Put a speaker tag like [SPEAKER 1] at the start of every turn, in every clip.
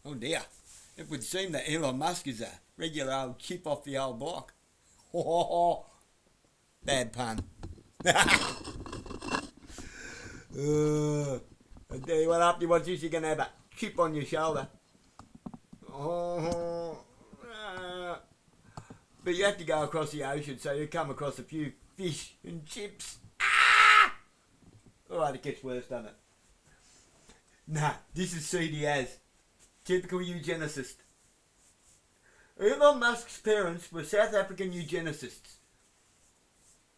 [SPEAKER 1] Oh dear. It would seem that Elon Musk is a regular old chip off the old block. Bad pun. I tell you what, after you watch this, you're going to have a chip on your shoulder. But you have to go across the ocean, so you come across a few fish and chips. Alright, it gets worse, doesn't it? Nah, this is seedy as. Typical eugenicist. Elon Musk's parents were South African eugenicists.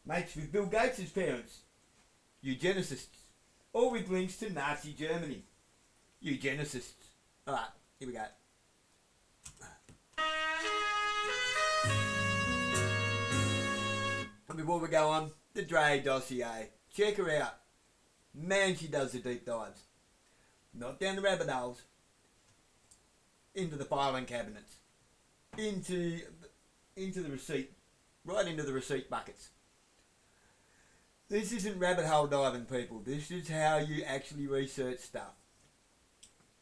[SPEAKER 1] Mates with Bill Gates' parents. Eugenicists. All with links to Nazi Germany. Eugenicists. Alright, here we go. And before we go on, the Drey Dossier. Check her out. Man, she does the deep dives. Not down the rabbit holes. Into the filing cabinets. Into the receipt. Right into the receipt buckets. This isn't rabbit hole diving, people. This is how you actually research stuff.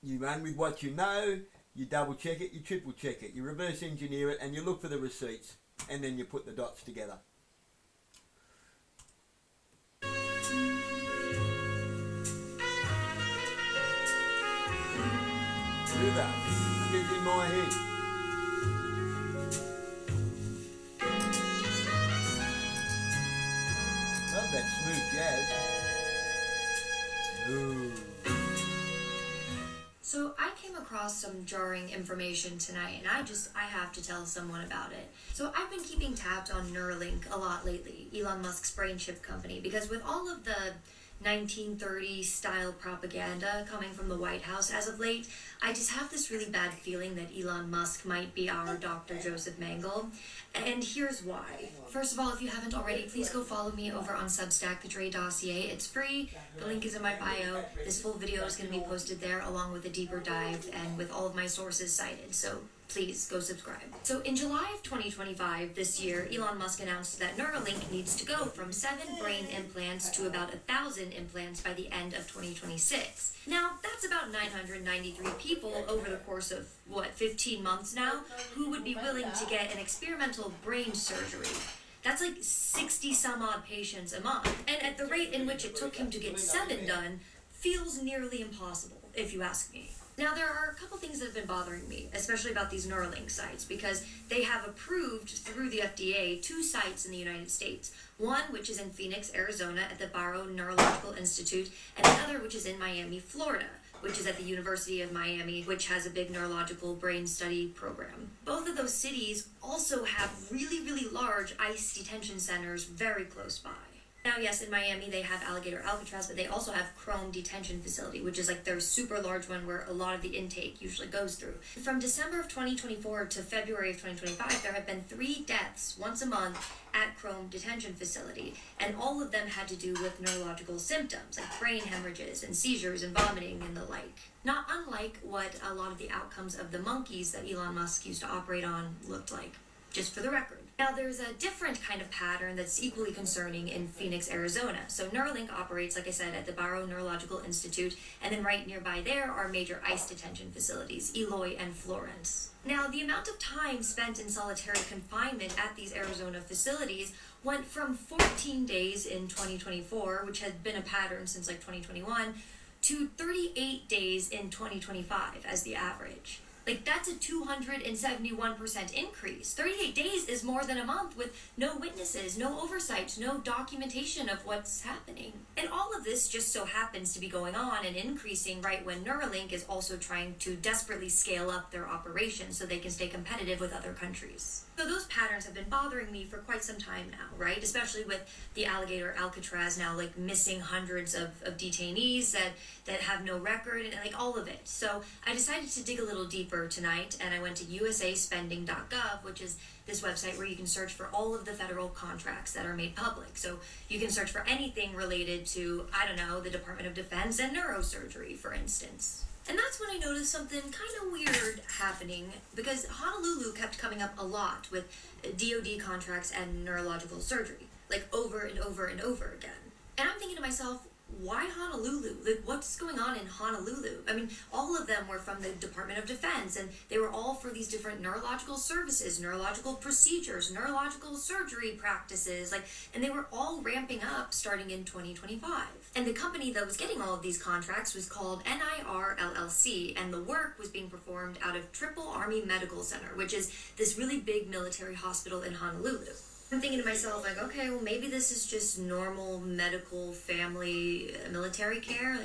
[SPEAKER 1] You run with what you know, you double check it, you triple check it, you reverse engineer it, and you look for the receipts. And then you put the dots together. Do that. Get in my head. Love that smooth jazz. Ooh.
[SPEAKER 2] So I came across some jarring information tonight, and I have to tell someone about it. So I've been keeping tabs on Neuralink a lot lately, Elon Musk's brain chip company, because with all of the 1930s style propaganda coming from the White House as of late, I just have this really bad feeling that Elon Musk might be our Dr. Joseph Mengele. And here's why. First of all, if you haven't already, please go follow me over on Substack, the Drey Dossier. It's free. The link is in my bio. This full video is going to be posted there along with a deeper dive and with all of my sources cited. So please go subscribe. So in July of 2025, this year, Elon Musk announced that Neuralink needs to go from 7 brain implants to about 1,000 implants by the end of 2026. Now, that's about 993 people over the course of, 15 months now, who would be willing to get an experimental brain surgery. That's like 60 some odd patients a month. And at the rate in which it took him to get 7 done, feels nearly impossible, if you ask me. Now, there are a couple things that have been bothering me, especially about these Neuralink sites, because they have approved through the FDA 2 sites in the United States. One, which is in Phoenix, Arizona, at the Barrow Neurological Institute, and another, which is in Miami, Florida, which is at the University of Miami, which has a big neurological brain study program. Both of those cities also have really, really large ICE detention centers very close by. Now, yes, in Miami, they have Alligator Alcatraz, but they also have Chrome Detention Facility, which is like their super large one where a lot of the intake usually goes through. From December of 2024 to February of 2025, there have been 3 deaths once a month at Chrome Detention Facility, and all of them had to do with neurological symptoms, like brain hemorrhages and seizures and vomiting and the like. Not unlike what a lot of the outcomes of the monkeys that Elon Musk used to operate on looked like, just for the record. Now, there's a different kind of pattern that's equally concerning in Phoenix, Arizona. So Neuralink operates, like I said, at the Barrow Neurological Institute, and then right nearby there are major ICE detention facilities, Eloy and Florence. Now, the amount of time spent in solitary confinement at these Arizona facilities went from 14 days in 2024, which had been a pattern since like 2021, to 38 days in 2025 as the average. Like, that's a 271% increase. 38 days is more than a month with no witnesses, no oversight, no documentation of what's happening. And all of this just so happens to be going on and increasing right when Neuralink is also trying to desperately scale up their operations so they can stay competitive with other countries. So those patterns have been bothering me for quite some time now, right? Especially with the Alligator Alcatraz now, like, missing hundreds of detainees that have no record and like all of it. So I decided to dig a little deeper tonight, and I went to usaspending.gov, which is this website where you can search for all of the federal contracts that are made public. So you can search for anything related to, I don't know, the Department of Defense and neurosurgery, for instance. And that's when I noticed something kind of weird happening, because Honolulu kept coming up a lot with DoD contracts and neurological surgery, like over and over and over again. And I'm thinking to myself, why Honolulu? Like, what's going on in Honolulu? I mean, all of them were from the Department of Defense, and they were all for these different neurological services, neurological procedures, neurological surgery practices, and they were all ramping up starting in 2025. And the company that was getting all of these contracts was called NIR LLC, and the work was being performed out of Triple Army Medical Center, which is this really big military hospital in Honolulu. I'm thinking to myself, okay, well, maybe this is just normal medical family military care.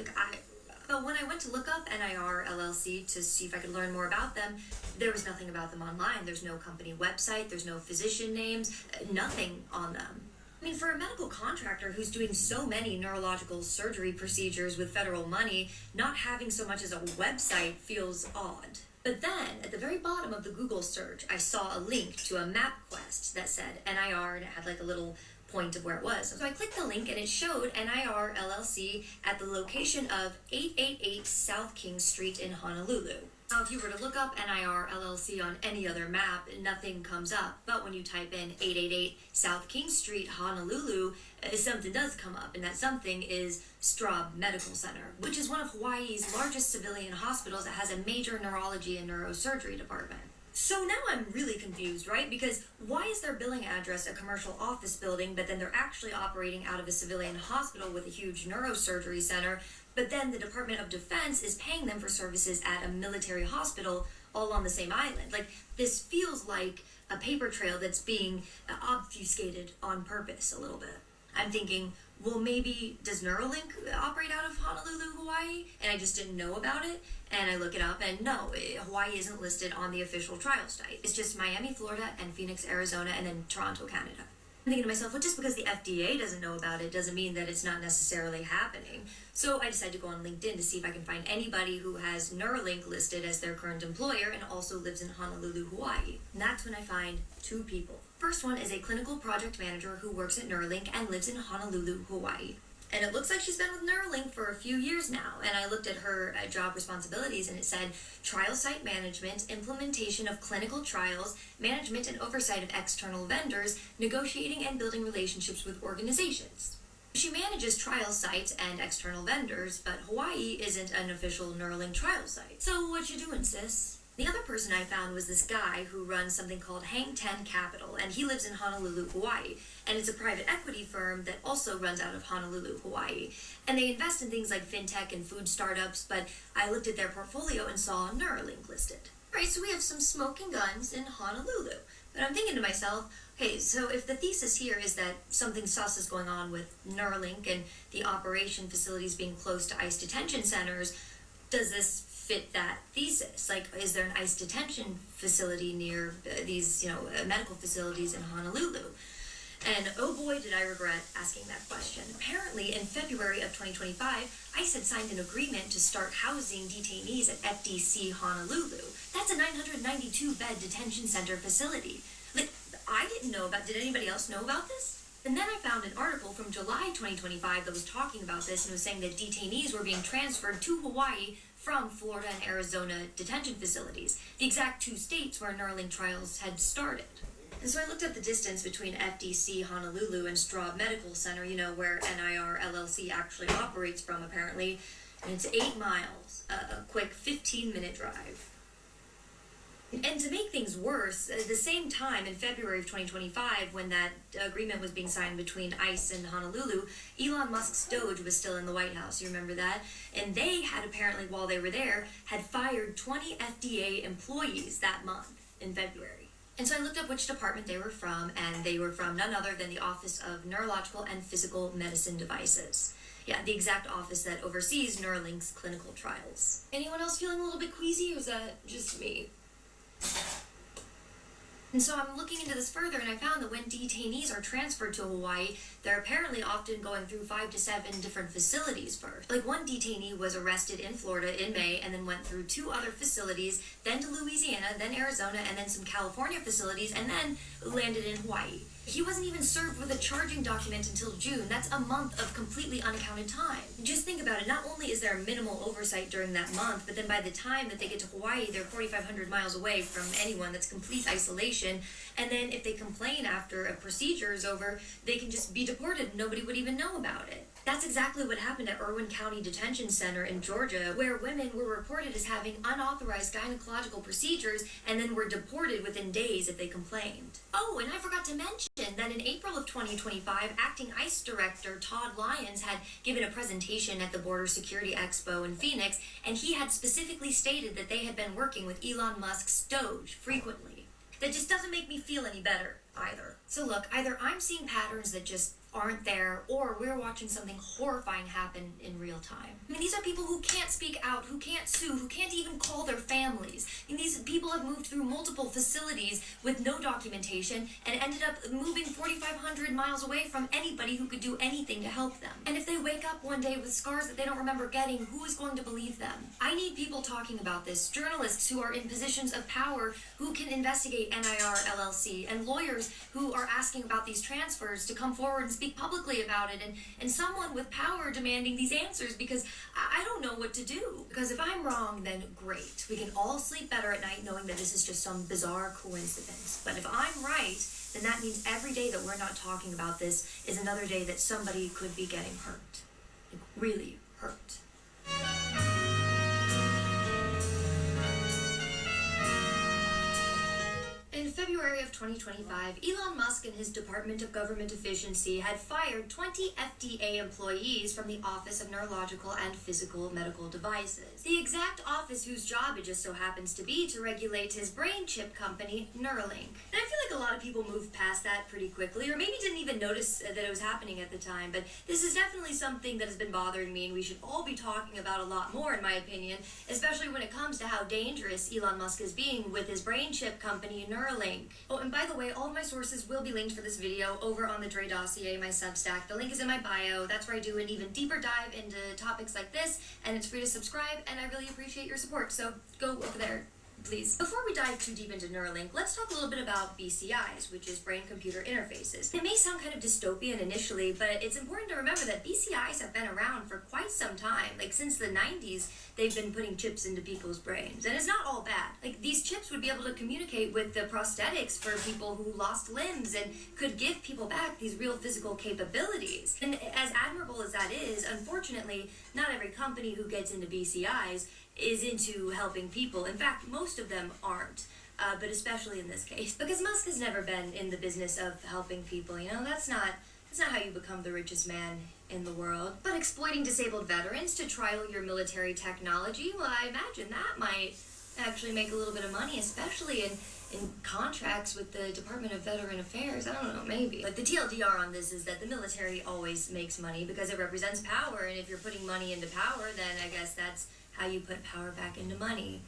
[SPEAKER 2] But when I went to look up NIR LLC to see if I could learn more about them, there was nothing about them online. There's no company website, there's no physician names, nothing on them. I mean, for a medical contractor who's doing so many neurological surgery procedures with federal money, not having so much as a website feels odd. But then, at the very bottom of the Google search, I saw a link to a map quest that said NIR, and it had a little point of where it was. So I clicked the link, and it showed NIR LLC at the location of 888 South King Street in Honolulu. Now, if you were to look up NIR LLC on any other map, nothing comes up. But when you type in 888 South King Street, Honolulu, something does come up, and that something is Straub Medical Center, which is one of Hawaii's largest civilian hospitals that has a major neurology and neurosurgery department. So now I'm really confused, right? Because why is their billing address a commercial office building, but then they're actually operating out of a civilian hospital with a huge neurosurgery center, but then the Department of Defense is paying them for services at a military hospital all on the same island? This feels like a paper trail that's being obfuscated on purpose a little bit. I'm thinking, well, maybe does Neuralink operate out of Honolulu, Hawaii? And I just didn't know about it. And I look it up, and no, Hawaii isn't listed on the official trial site. It's just Miami, Florida, and Phoenix, Arizona, and then Toronto, Canada. I'm thinking to myself, well, just because the FDA doesn't know about it doesn't mean that it's not necessarily happening. So I decided to go on LinkedIn to see if I can find anybody who has Neuralink listed as their current employer and also lives in Honolulu, Hawaii. And that's when I find two people. First one is a clinical project manager who works at Neuralink and lives in Honolulu, Hawaii. And it looks like she's been with Neuralink for a few years now. And I looked at her job responsibilities, and it said trial site management, implementation of clinical trials, management and oversight of external vendors, negotiating and building relationships with organizations. She manages trial sites and external vendors, but Hawaii isn't an official Neuralink trial site. So what you doing, sis? The other person I found was this guy who runs something called Hang 10 Capital, and he lives in Honolulu, Hawaii. And it's a private equity firm that also runs out of Honolulu, Hawaii. And they invest in things like fintech and food startups, but I looked at their portfolio and saw Neuralink listed. Right, so we have some smoking guns in Honolulu. But I'm thinking to myself, okay, so if the thesis here is that something sus is going on with Neuralink and the operation facilities being close to ICE detention centers, does this fit that thesis? Is there an ICE detention facility near these, medical facilities in Honolulu? And oh boy, did I regret asking that question. Apparently, in February of 2025, ICE had signed an agreement to start housing detainees at FDC Honolulu. That's a 992-bed detention center facility. I didn't know about, did anybody else know about this? And then I found an article from July 2025 that was talking about this and was saying that detainees were being transferred to Hawaii from Florida and Arizona detention facilities, the exact two states where Neuralink trials had started. And so I looked at the distance between FDC Honolulu and Straub Medical Center, where NIR LLC actually operates from apparently, and it's 8 miles, a quick 15-minute drive. And to make things worse, at the same time in February of 2025, when that agreement was being signed between ICE and Honolulu, Elon Musk's Doge was still in the White House. You remember that? And they had apparently, while they were there, had fired 20 FDA employees that month in February. And so I looked up which department they were from, and they were from none other than the Office of Neurological and Physical Medicine Devices. Yeah, the exact office that oversees Neuralink's clinical trials. Anyone else feeling a little bit queasy, or is that just me? And so I'm looking into this further, and I found that when detainees are transferred to Hawaii, they're apparently often going through 5 to 7 different facilities first. One detainee was arrested in Florida in May and then went through 2 other facilities, then to Louisiana, then Arizona, and then some California facilities, and then landed in Hawaii. He wasn't even served with a charging document until June. That's a month of completely unaccounted time. Just think about it. Not only is there minimal oversight during that month, but then by the time that they get to Hawaii, they're 4,500 miles away from anyone. That's complete isolation. And then if they complain after a procedure is over, they can just be deported. Nobody would even know about it. That's exactly what happened at Irwin County Detention Center in Georgia, where women were reported as having unauthorized gynecological procedures and then were deported within days if they complained. Oh, and I forgot to mention that in April of 2025, acting ICE Director Todd Lyons had given a presentation at the Border Security Expo in Phoenix, and he had specifically stated that they had been working with Elon Musk's Doge frequently. That just doesn't make me feel any better either. So look, either I'm seeing patterns that just aren't there, or we're watching something horrifying happen in real time. I mean, these are people who can't speak out, who can't sue, who can't even call their families. I mean, these people have moved through multiple facilities with no documentation and ended up moving 4,500 miles away from anybody who could do anything to help them. And if they wake up one day with scars that they don't remember getting, who is going to believe them? I need people talking about this, journalists who are in positions of power who can investigate NIR LLC, and lawyers who are asking about these transfers to come forward and speak publicly about it, and someone with power demanding these answers, because I don't know what to do. Because if I'm wrong, then great. We can all sleep better at night knowing that this is just some bizarre coincidence. But if I'm right, then that means every day that we're not talking about this is another day that somebody could be getting hurt. Like, really hurt. In February of 2025, Elon Musk and his Department of Government Efficiency had fired 20 FDA employees from the Office of Neurological and Physical Medical Devices, the exact office whose job it just so happens to be to regulate his brain chip company, Neuralink. And I feel like a lot of people moved past that pretty quickly, or maybe didn't even notice that it was happening at the time, but this is definitely something that has been bothering me, and we should all be talking about a lot more, in my opinion, especially when it comes to how dangerous Elon Musk is being with his brain chip company, Neuralink. Oh, and by the way, all of my sources will be linked for this video over on the Drey Dossier, my Substack. The link is in my bio. That's where I do an even deeper dive into topics like this, and it's free to subscribe, and I really appreciate your support, so go over there, please. Before we dive too deep into Neuralink, let's talk a little bit about BCIs, which is brain-computer interfaces. It may sound kind of dystopian initially, but it's important to remember that BCIs have been around for quite some time. Like, since the 90s, they've been putting chips into people's brains, and it's not all bad. Like, these chips would be able to communicate with the prosthetics for people who lost limbs and could give people back these real physical capabilities. And as admirable as that is, unfortunately, not every company who gets into BCIs is into helping people. In fact, most of them aren't, but especially in this case, because Musk has never been in the business of helping people. You know, that's not how you become the richest man in the world. But exploiting disabled veterans to trial your military technology, well, I imagine that might actually make a little bit of money, especially in contracts with the Department of Veteran Affairs. I don't know, maybe. But the TLDR on this is that the military always makes money because it represents power, and if you're putting money into power, then I guess that's how you put power back into money.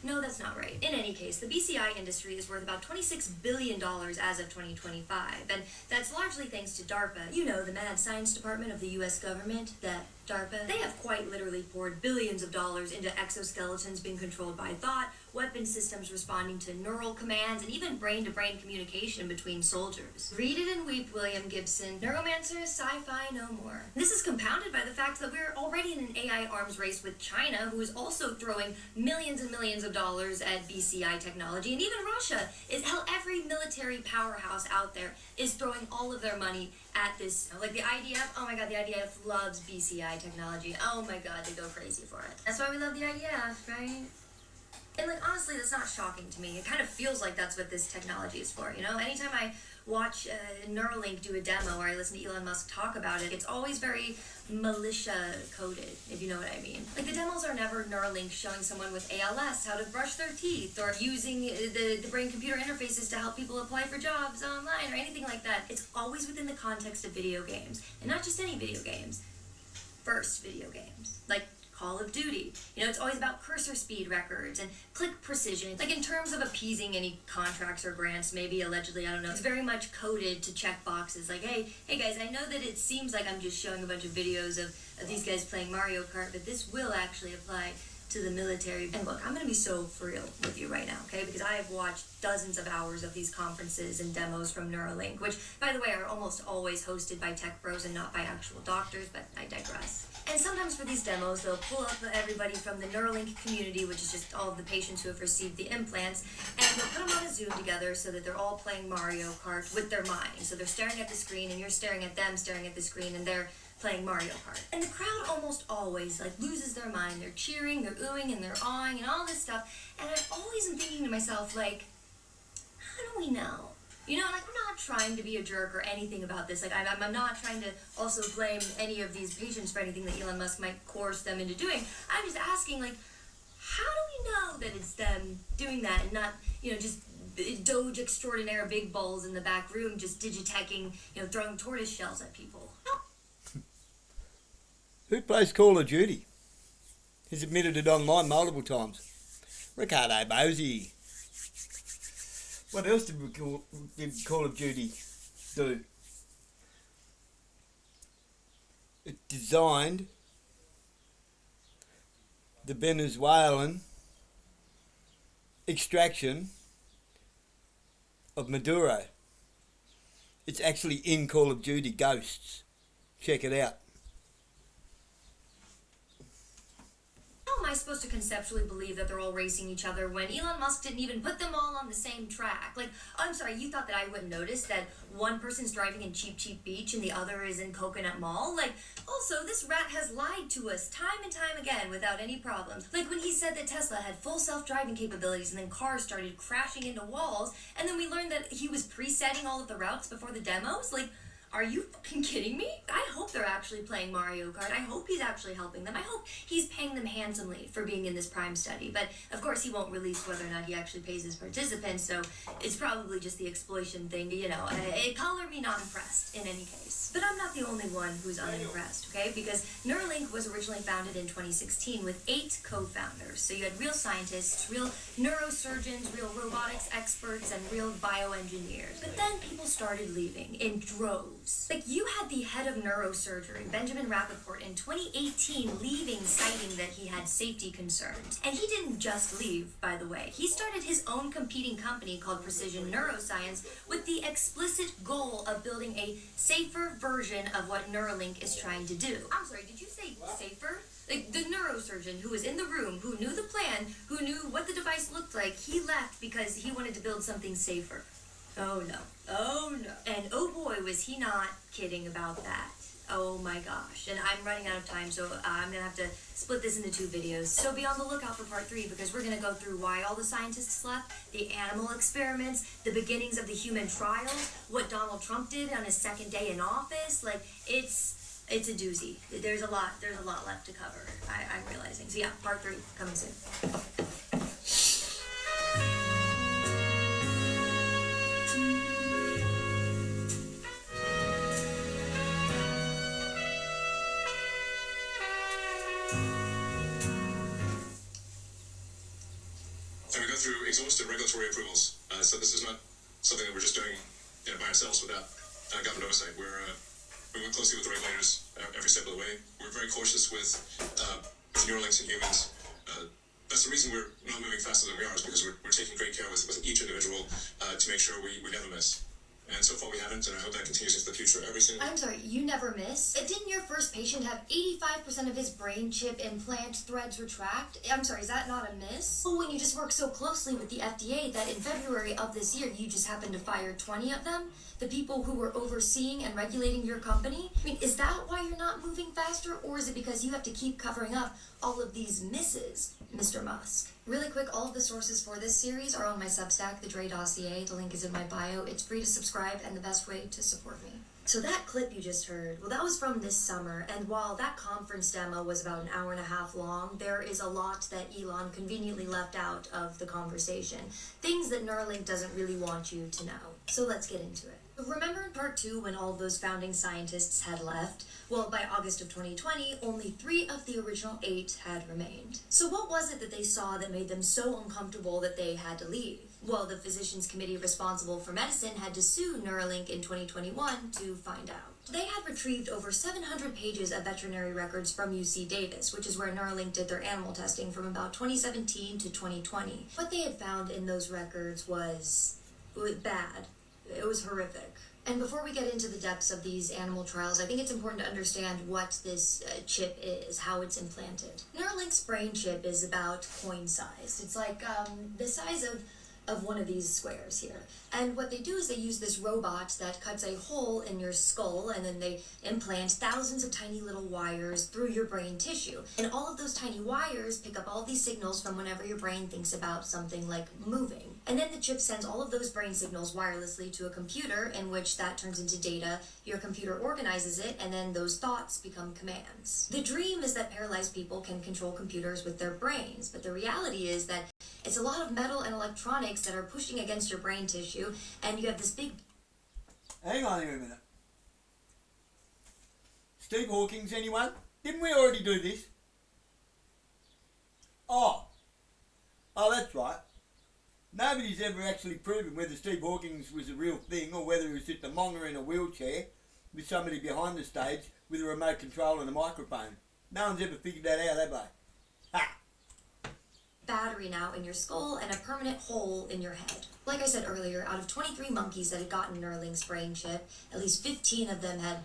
[SPEAKER 2] No, that's not right. In any case, the BCI industry is worth about $26 billion as of 2025, and that's largely thanks to DARPA. You know, the mad science department of the US government, that DARPA. They have quite literally poured billions of dollars into exoskeletons being controlled by thought, weapon systems responding to neural commands, and even brain-to-brain communication between soldiers. Read it and weep, William Gibson. Neuromancer is sci-fi no more. This is compounded by the fact that we're already in an AI arms race with China, who is also throwing millions and millions of dollars at BCI technology, and even Russia is hell. Every military powerhouse out there is throwing all of their money at this. Like the IDF, oh my god, the IDF loves BCI technology. Oh my god, they go crazy for it. That's why we love the IDF, right? And like, honestly, that's not shocking to me. It kind of feels like that's what this technology is for, you know? Anytime I watch Neuralink do a demo or I listen to Elon Musk talk about it, it's always very militia coded, if you know what I mean. Like, the demos are never Neuralink showing someone with ALS how to brush their teeth, or using the brain-computer interfaces to help people apply for jobs online, or anything like that. It's always within the context of video games, and not just any video games. First video games, like Call of Duty. You know, it's always about cursor speed records and click precision. Like, in terms of appeasing any contracts or grants, maybe allegedly, I don't know. It's very much coded to check boxes. Like, hey guys, I know that it seems like I'm just showing a bunch of videos of these guys playing Mario Kart, but this will actually apply to the military. And look, I'm gonna be so for real with you right now, okay? Because I have watched dozens of hours of these conferences and demos from Neuralink, which, by the way, are almost always hosted by tech bros and not by actual doctors, but I digress. And sometimes for these demos, they'll pull up everybody from the Neuralink community, which is just all of the patients who have received the implants, and they'll put them on a Zoom together so that they're all playing Mario Kart with their minds. So they're staring at the screen, and you're staring at them, staring at the screen, and they're playing Mario Kart. And the crowd almost always like loses their mind. They're cheering, they're oohing, and they're awing and all this stuff. And I always am thinking to myself, like, how do we know? You know, like, I'm not trying to be a jerk or anything about this. Like, I'm not trying to also blame any of these patients for anything that Elon Musk might coerce them into doing. I'm just asking, like, how do we know that it's them doing that and not, you know, just Doge extraordinaire big balls in the back room just digiteching, you know, throwing tortoise shells at people?
[SPEAKER 1] Who plays Call of Duty? He's admitted it online multiple times. Ricardo Bosi. What else did Call of Duty do? It designed the Venezuelan extraction of Maduro. It's actually in Call of Duty Ghosts. Check it out.
[SPEAKER 2] How am I supposed to conceptually believe that they're all racing each other when Elon Musk didn't even put them all on the same track? Like, I'm sorry, you thought that I wouldn't notice that one person's driving in Cheap Cheap Beach and the other is in Coconut Mall? Like, also, this rat has lied to us time and time again without any problems. Like when he said that Tesla had full self-driving capabilities and then cars started crashing into walls, and then we learned that he was presetting all of the routes before the demos? Like, are you fucking kidding me? I hope they're actually playing Mario Kart. I hope he's actually helping them. I hope he's paying them handsomely for being in this Prime study. But, of course, he won't release whether or not he actually pays his participants, so it's probably just the exploitation thing. You know, color me not impressed in any case. But I'm not the only one who's unimpressed, okay? Because Neuralink was originally founded in 2016 with 8 co-founders. So you had real scientists, real neurosurgeons, real robotics experts, and real bioengineers. But then people started leaving in droves. Like, you had the head of neurosurgery, Benjamin Rappaport, in 2018 leaving, citing that he had safety concerns. And he didn't just leave, by the way. He started his own competing company called Precision Neuroscience with the explicit goal of building a safer version of what Neuralink is trying to do. I'm sorry, did you say safer? Like, the neurosurgeon who was in the room, who knew the plan, who knew what the device looked like, he left because he wanted to build something safer. Oh no. Oh no. And oh boy, was he not kidding about that. Oh my gosh. And I'm running out of time, so I'm going to have to split this into 2 videos. So be on the lookout for part 3, because we're going to go through why all the scientists left, the animal experiments, the beginnings of the human trials, what Donald Trump did on his second day in office. Like, it's a doozy. There's a lot left to cover, I'm realizing. So yeah, part 3 coming soon.
[SPEAKER 3] And we go through exhaustive regulatory approvals. So this is not something that we're just doing by ourselves without government oversight. We work closely with the regulators every step of the way. We're very cautious with Neuralinks in humans. That's the reason we're not moving faster than we are, is because we're taking great care with each individual to make sure we never miss. And so far we haven't, and I hope that continues into the future.
[SPEAKER 2] I'm sorry, you never miss? Didn't your first patient have 85% of his brain chip implant threads retract? I'm sorry, is that not a miss? Oh, when you just work so closely with the FDA that in February of this year, you just happened to fire 20 of them? The people who were overseeing and regulating your company? I mean, is that why you're not moving faster, or is it because you have to keep covering up all of these misses, Mr. Musk? Really quick, all of the sources for this series are on my Substack, the Drey Dossier. The link is in my bio. It's free to subscribe and the best way to support me. So that clip you just heard, well, that was from this summer, and while that conference demo was about an hour and a half long, there is a lot that Elon conveniently left out of the conversation. Things that Neuralink doesn't really want you to know. So let's get into it. Remember in part 2 when all of those founding scientists had left? Well, by August of 2020, only 3 of the original 8 had remained. So what was it that they saw that made them so uncomfortable that they had to leave? Well, the Physicians Committee responsible for medicine had to sue Neuralink in 2021 to find out. They had retrieved over 700 pages of veterinary records from UC Davis, which is where Neuralink did their animal testing from about 2017 to 2020. What they had found in those records was bad. It was horrific. And before we get into the depths of these animal trials, I think it's important to understand what this chip is, how it's implanted. Neuralink's brain chip is about coin sized. It's like the size of of one of these squares here. And what they do is they use this robot that cuts a hole in your skull, and then they implant thousands of tiny little wires through your brain tissue. And all of those tiny wires pick up all these signals from whenever your brain thinks about something like moving. And then the chip sends all of those brain signals wirelessly to a computer, in which that turns into data. Your computer organizes it, and then those thoughts become commands. The dream is that paralyzed people can control computers with their brains, but the reality is that it's a lot of metal and electronics that are pushing against your brain tissue, and you have this big...
[SPEAKER 1] Hang on here a minute. Steve Hawking's, anyone? Didn't we already do this? Oh, that's right. Nobody's ever actually proven whether Steve Hawking's was a real thing or whether he was just a monger in a wheelchair with somebody behind the stage with a remote control and a microphone. No one's ever figured that out, have they? Ha!
[SPEAKER 2] Battery now in your skull and a permanent hole in your head. Like I said earlier, out of 23 monkeys that had gotten Neuralink's brain chip, at least 15 of them had...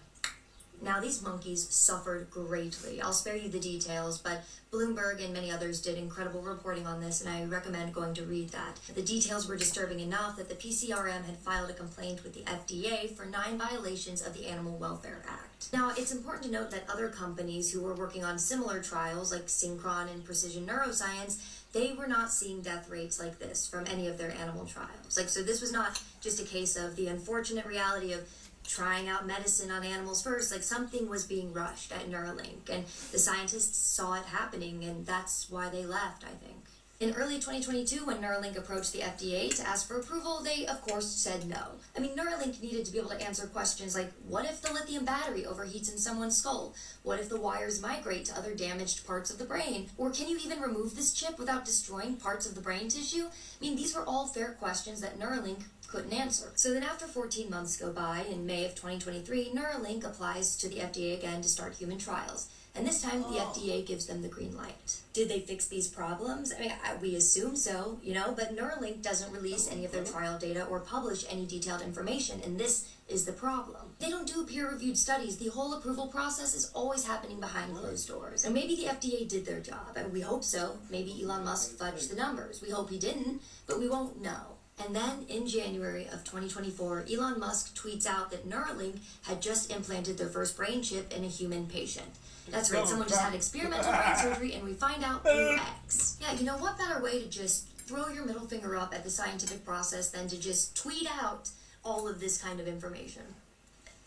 [SPEAKER 2] Now, these monkeys suffered greatly. I'll spare you the details, but Bloomberg and many others did incredible reporting on this, and I recommend going to read that. The details were disturbing enough that the PCRM had filed a complaint with the FDA for 9 violations of the Animal Welfare Act. Now, it's important to note that other companies who were working on similar trials, like Synchron and Precision Neuroscience, they were not seeing death rates like this from any of their animal trials. So this was not just a case of the unfortunate reality of trying out medicine on animals first. Something was being rushed at Neuralink, and the scientists saw it happening, and that's why they left, I think. In early 2022, when Neuralink approached the FDA to ask for approval, they, of course, said no. Neuralink needed to be able to answer questions like, what if the lithium battery overheats in someone's skull? What if the wires migrate to other damaged parts of the brain? Or can you even remove this chip without destroying parts of the brain tissue? These were all fair questions that Neuralink couldn't answer. So then after 14 months go by, in May of 2023, Neuralink applies to the FDA again to start human trials. And this time, the FDA gives them the green light. Did they fix these problems? We assume so, but Neuralink doesn't release any of their trial data or publish any detailed information, and this is the problem. They don't do peer-reviewed studies. The whole approval process is always happening behind closed doors. And maybe the FDA did their job, and we hope so. Maybe Elon Musk fudged the numbers. We hope he didn't, but we won't know. And then, in January of 2024, Elon Musk tweets out that Neuralink had just implanted their first brain chip in a human patient. That's right, someone just had experimental brain surgery, and we find out through X. Yeah, what better way to just throw your middle finger up at the scientific process than to just tweet out all of this kind of information?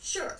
[SPEAKER 2] Sure.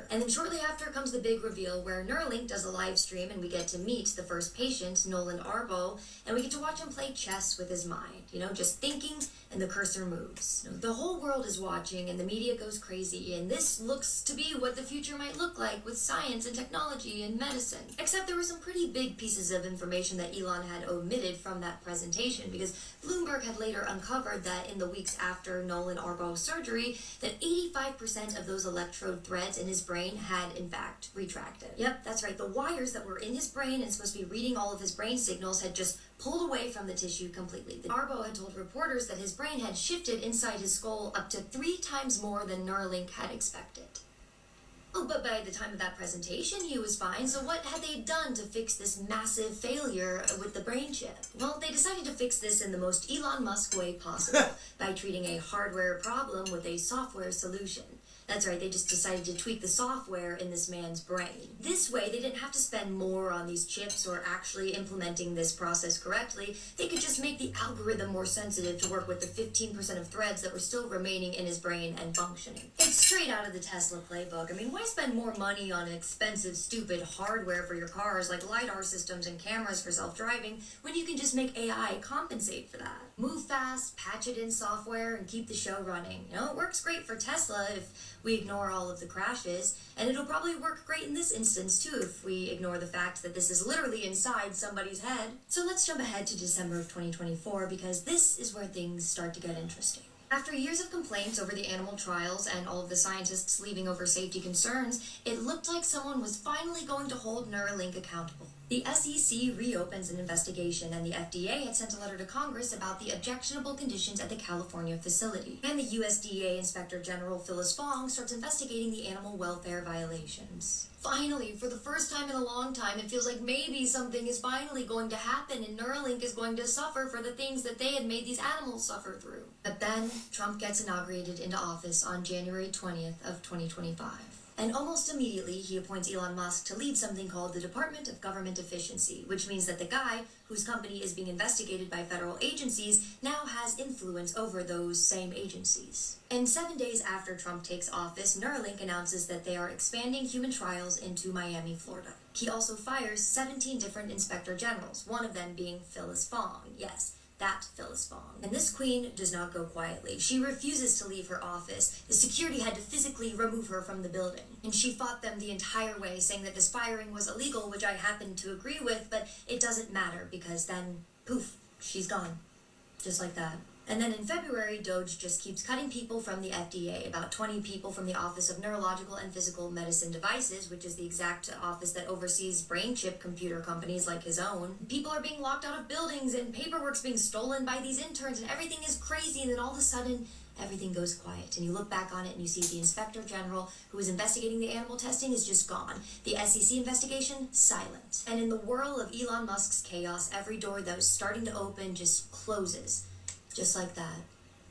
[SPEAKER 2] And then shortly after comes the big reveal where Neuralink does a live stream, and we get to meet the first patient, Nolan Arbo, and we get to watch him play chess with his mind, just thinking, and the cursor moves. The whole world is watching, and the media goes crazy, and this looks to be what the future might look like with science and technology and medicine. Except there were some pretty big pieces of information that Elon had omitted from that presentation, because Bloomberg had later uncovered that in the weeks after Nolan Arbo's surgery, that 85% of those electrode threads in his brain had, in fact, retracted. Yep, that's right. The wires that were in his brain and supposed to be reading all of his brain signals had just pulled away from the tissue completely. Arbo had told reporters that his brain had shifted inside his skull up to 3 times more than Neuralink had expected. Oh, but by the time of that presentation, he was fine, so what had they done to fix this massive failure with the brain chip? Well, they decided to fix this in the most Elon Musk way possible, by treating a hardware problem with a software solution. That's right, they just decided to tweak the software in this man's brain. This way, they didn't have to spend more on these chips or actually implementing this process correctly. They could just make the algorithm more sensitive to work with the 15% of threads that were still remaining in his brain and functioning. It's straight out of the Tesla playbook. Why spend more money on expensive, stupid hardware for your cars like LiDAR systems and cameras for self-driving when you can just make AI compensate for that? Move fast, patch it in software, and keep the show running. It works great for Tesla if we ignore all of the crashes, and it'll probably work great in this instance too if we ignore the fact that this is literally inside somebody's head. So let's jump ahead to December of 2024, because this is where things start to get interesting. After years of complaints over the animal trials and all of the scientists leaving over safety concerns, it looked like someone was finally going to hold Neuralink accountable. The SEC reopens an investigation, and the FDA had sent a letter to Congress about the objectionable conditions at the California facility. And the USDA Inspector General Phyllis Fong starts investigating the animal welfare violations. Finally, for the first time in a long time, it feels like maybe something is finally going to happen and Neuralink is going to suffer for the things that they had made these animals suffer through. But then, Trump gets inaugurated into office on January 20th of 2025. And almost immediately, he appoints Elon Musk to lead something called the Department of Government Efficiency, which means that the guy, whose company is being investigated by federal agencies, now has influence over those same agencies. And 7 days after Trump takes office, Neuralink announces that they are expanding human trials into Miami, Florida. He also fires 17 different inspector generals, one of them being Phyllis Fong. Yes, that Phyllis Fong. And this queen does not go quietly. She refuses to leave her office. The security had to physically remove her from the building. And she fought them the entire way, saying that this firing was illegal, which I happen to agree with, but it doesn't matter because then, poof, she's gone. Just like that. And then in February, Doge just keeps cutting people from the FDA, about 20 people from the Office of Neurological and Physical Medicine Devices, which is the exact office that oversees brain chip computer companies like his own. People are being locked out of buildings and paperwork's being stolen by these interns and everything is crazy, and then all of a sudden, everything goes quiet. And you look back on it and you see the Inspector General who was investigating the animal testing is just gone. The SEC investigation, silent. And in the whirl of Elon Musk's chaos, every door that was starting to open just closes. Just like that.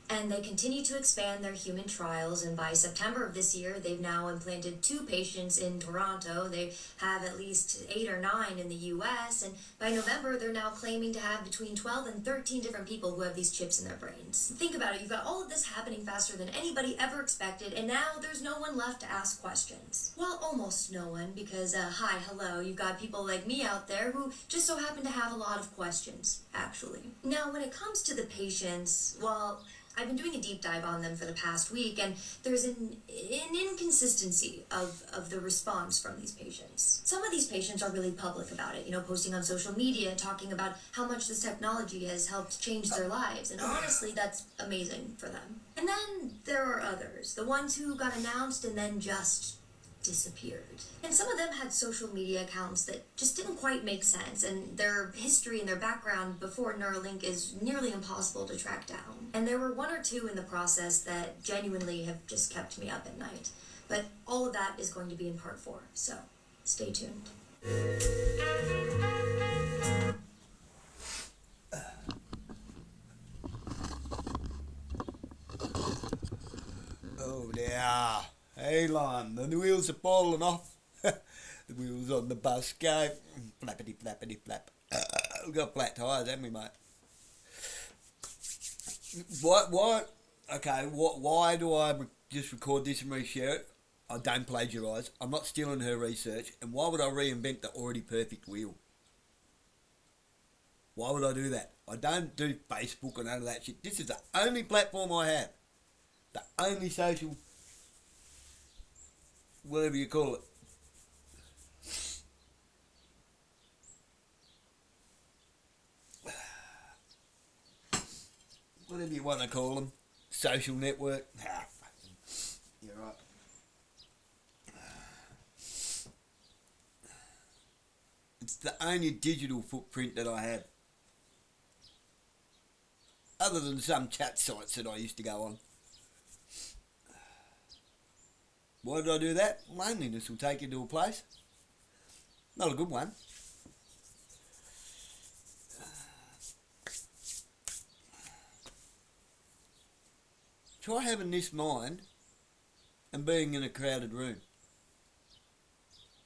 [SPEAKER 2] And they continue to expand their human trials, and by September of this year, they've now implanted 2 patients in Toronto. They have at least 8 or 9 in the US, and by November, they're now claiming to have between 12 and 13 different people who have these chips in their brains. Think about it, you've got all of this happening faster than anybody ever expected, and now there's no one left to ask questions. Well, almost no one, because, hello, you've got people like me out there who just so happen to have a lot of questions, actually. Now, when it comes to the patients, well, I've been doing a deep dive on them for the past week, and there's an inconsistency of the response from these patients. Some of these patients are really public about it, posting on social media, talking about how much this technology has helped change their lives, and honestly, that's amazing for them. And then there are others, the ones who got announced and then just disappeared. And some of them had social media accounts that just didn't quite make sense, and their history and their background before Neuralink is nearly impossible to track down. And there were 1 or 2 in the process that genuinely have just kept me up at night. But all of that is going to be in part 4, so stay tuned.
[SPEAKER 1] Oh dear. Elon, the wheels are falling off. The wheels on the bus go. Flappity flappity flap. We've got flat tyres, haven't we, mate? What? Okay, why do I just record this and reshare it? I don't plagiarise. I'm not stealing her research. And why would I reinvent the already perfect wheel? Why would I do that? I don't do Facebook or none of that shit. This is the only platform I have. The only social, whatever you call it. Whatever you want to call them. Social network. You're right. It's the only digital footprint that I have. Other than some chat sites that I used to go on. Why did I do that? Loneliness will take you to a place. Not a good one. Try having this mind and being in a crowded room.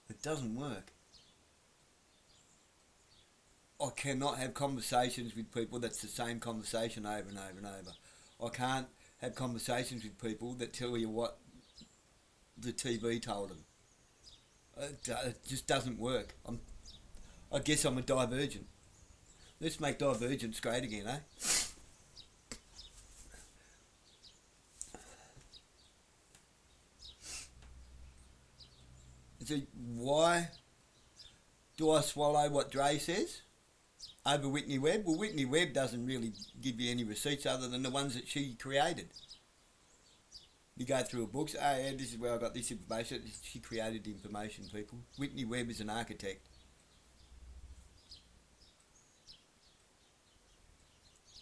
[SPEAKER 1] It doesn't work. I cannot have conversations with people that's the same conversation over and over and over. I can't have conversations with people that tell you what the TV told them. It just doesn't work. I guess I'm a divergent. Let's make divergence great again, eh? So why do I swallow what Drey says over Whitney Webb? Well, Whitney Webb doesn't really give you any receipts other than the ones that she created. You go through her books, oh yeah, this is where I got this information. She created the information, people. Whitney Webb is an architect.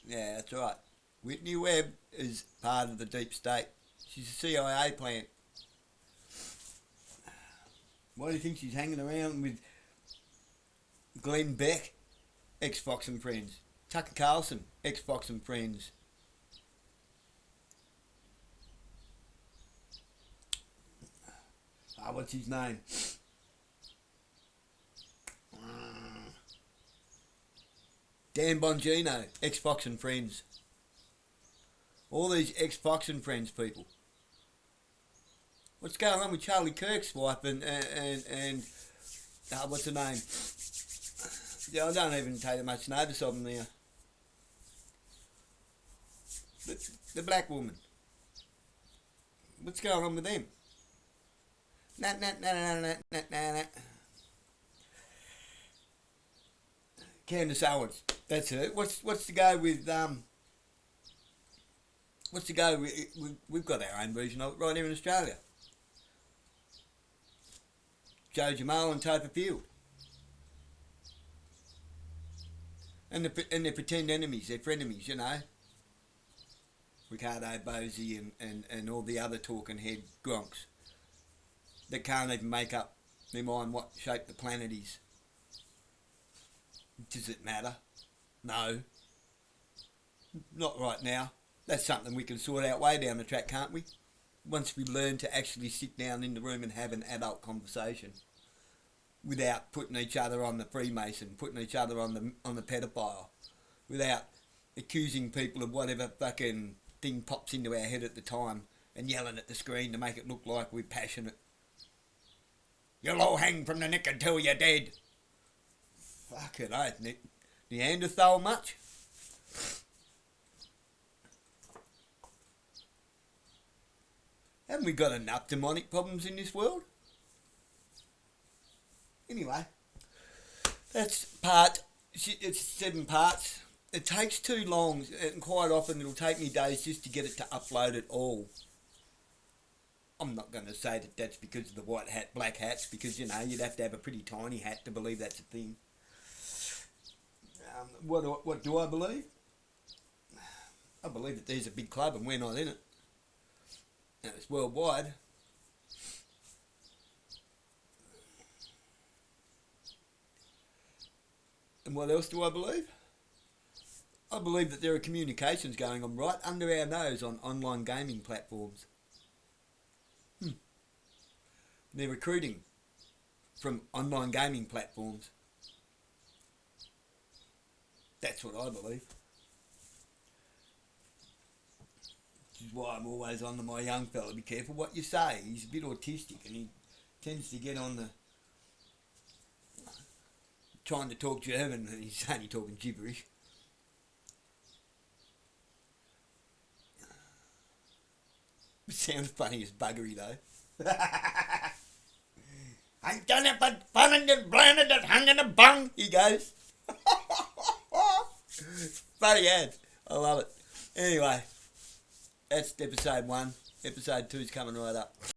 [SPEAKER 1] Yeah, that's right. Whitney Webb is part of the deep state. She's a CIA plant. Why do you think she's hanging around with Glenn Beck, ex-Fox and Friends? Tucker Carlson, ex-Fox and Friends. What's his name? Dan Bongino, ex-Fox and Friends. All these ex-Fox and Friends people. What's going on with Charlie Kirk's wife and what's her name? Yeah, I don't even take much notice of them now. The black woman. What's going on with them? Nah. Candace Owens. That's her. What's the go with What's the go? We've got our own version of it right here in Australia. Joe Jamal and Topher Field. And they're pretend enemies, they're frenemies, you know. Ricardo Bosie and all the other talking head gronks that can't even make up their mind what shape the planet is. Does it matter? No. Not right now. That's something we can sort out way down the track, can't we? Once we learn to actually sit down in the room and have an adult conversation without putting each other on the Freemason, putting each other on the pedophile, without accusing people of whatever fucking thing pops into our head at the time and yelling at the screen to make it look like we're passionate. You'll all hang from the neck until you're dead. Fuck it, eh? Neanderthal much? Haven't we got enough demonic problems in this world? Anyway, it's 7 parts. It takes too long, and quite often it'll take me days just to get it to upload it all. I'm not going to say that that's because of the white hat, black hats, because, you know, you'd have to have a pretty tiny hat to believe that's a thing. What do I believe? I believe that there's a big club and we're not in it. And it's worldwide. And what else do I believe? I believe that there are communications going on right under our nose on online gaming platforms. They're recruiting from online gaming platforms. That's what I believe. Which is why I'm always on to my young fella. Be careful what you say. He's a bit autistic and he tends to get on the... trying to talk German and he's only talking gibberish. It sounds funny as buggery though. I done it but fun and blinded and hung in a bung, he goes. Funny ad. I love it. Anyway, that's episode 1. Episode 2 is coming right up.